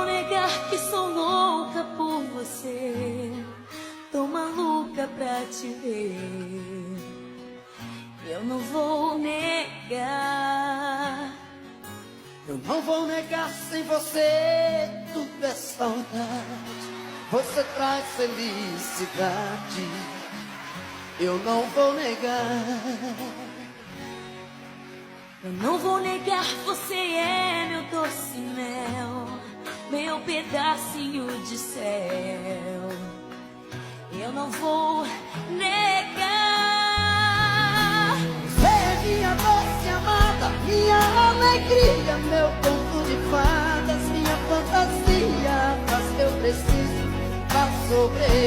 vou negar que sou louca por você, tô maluca pra te ver. Eu não vou negar. Eu não vou negar, sem você tudo é saudade. Você traz felicidade. Eu não vou negar. Eu não vou negar, você é meu doce mel, meu pedacinho de céu. Eu não vou negar. Você é minha doce amada, minha alegria, meu conto de fadas, minha fantasia, mas eu preciso pra sobreviver.